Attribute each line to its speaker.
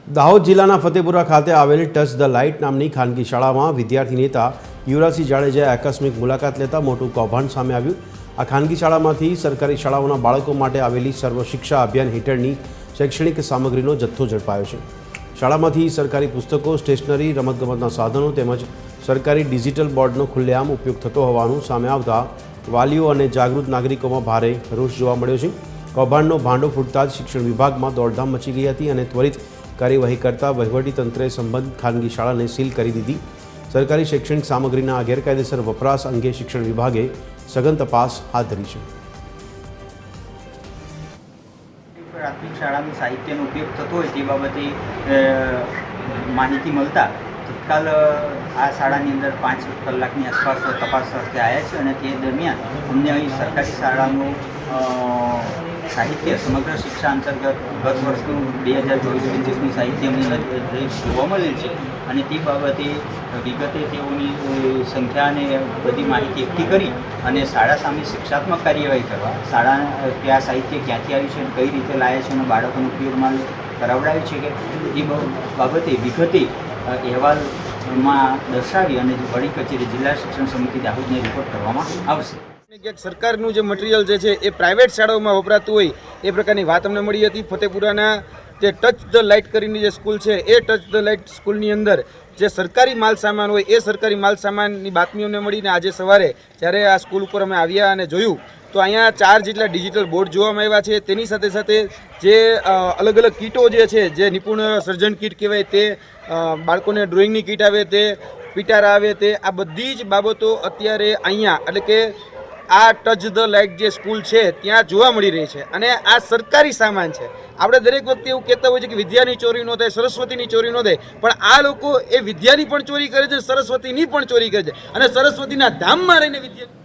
Speaker 1: દાહોદ જિલ્લાના ફતેપુરા ખાતે આવેલી ટચ ધ લાઇટ નામની ખાનગી શાળામાં વિદ્યાર્થી નેતા યુવરાજસિંહ જાડેજાએ આકસ્મિક મુલાકાત લેતા મોટું કૌભાંડ સામે આવ્યું। આ ખાનગી શાળામાંથી સરકારી શાળાઓના બાળકો માટે આવેલી સર્વ શિક્ષા અભિયાન હેઠળની શૈક્ષણિક સામગ્રીનો જથ્થો ઝડપાયો છે। શાળામાંથી સરકારી પુસ્તકો, સ્ટેશનરી, રમતગમતના સાધનો તેમજ સરકારી ડિજિટલ બોર્ડનો ખુલ્લેઆમ ઉપયોગ થતો હોવાનું સામે આવતા વાલીઓ અને જાગૃત નાગરિકોમાં ભારે રોષ જોવા મળ્યો છે। કૌભાંડનો ભાંડો ફૂટતા જ શિક્ષણ વિભાગમાં દોડધામ મચી ગઈ હતી અને ત્વરિત કાર્યવાહી કરતા વહીવટીતંત્રે સંબંધિત ખાનગી શાળાને સીલ કરી દીધી। સરકારી શૈક્ષણિક સામગ્રીના ગેરકાયદેસર વપરાશ અંગે શિક્ષણ વિભાગે સઘન તપાસ હાથ ધરી છે।
Speaker 2: પ્રાથમિક શાળાનું સાહિત્યનો ઉપયોગ થતો હોય તે બાબતે માહિતી મળતા તત્કાલ આ શાળાની અંદર 5 કલાકની આસપાસ તપાસ અર્થે આવ્યા છે અને તે દરમિયાન અમને અહીં સરકારી શાળાનું સાહિત્ય સમગ્ર શિક્ષા અંતર્ગત ગત વર્ષનું 2024-25નું સાહિત્ય અમને જોવા મળેલ છે અને તે બાબતે વિગતે તેઓની સંખ્યા અને બધી માહિતી એકઠી કરી અને શાળા સામે શિક્ષાત્મક કાર્યવાહી કરવા, શાળા આ સાહિત્ય ક્યાંથી આવ્યું છે, કઈ રીતે લાવ્યા છે અને બાળકોનો ઉપયોગમાં કરાવડાવ્યું છે કે એ બાબતે વિગતે અહેવાલમાં દર્શાવી અને વડી કચેરી જિલ્લા શિક્ષણ સમિતિ દાહોદને રિપોર્ટ કરવામાં આવશે।
Speaker 3: સરકારનું જે મટીરિયલ જે છે એ પ્રાઇવેટ શાળાઓમાં વપરાતું હોય એ પ્રકારની વાત અમને મળી હતી। ફતેપુરાના જે ટચ ધ લાઇટ કરીને જે સ્કૂલ છે એ ટચ ધ લાઇટ સ્કૂલની અંદર જે સરકારી માલ સામાન હોય એ સરકારી માલ સામાનની બાતમી અમને મળીને આજે સવારે જ્યારે આ સ્કૂલ ઉપર અમે આવ્યા અને જોયું તો અહીંયા 4 જેટલા ડિજિટલ બોર્ડ જોવામાં આવ્યા છે। તેની સાથે સાથે જે અલગ અલગ કીટો જે છે, જે નિપુણ સર્જન કીટ કહેવાય તે, બાળકોને ડ્રોઈંગની કીટ આવે તે, પિટારા આવે તે, આ બધી જ બાબતો અત્યારે અહીંયા એટલે કે આ ટચ ધ લાઇટ જે સ્કૂલ છે ત્યાં જોવા મળી રહી છે અને આ સરકારી સામાન છે। આપણે દરેક વખતે એવું કહેતા હોય છે કે વિદ્યાની ચોરી ન થાય, સરસ્વતીની ચોરી ન થાય, પણ આ લોકો એ વિદ્યાની પણ ચોરી કરે છે, સરસ્વતીની પણ ચોરી કરે છે અને સરસ્વતીના ધામમાં રહીને વિદ્યા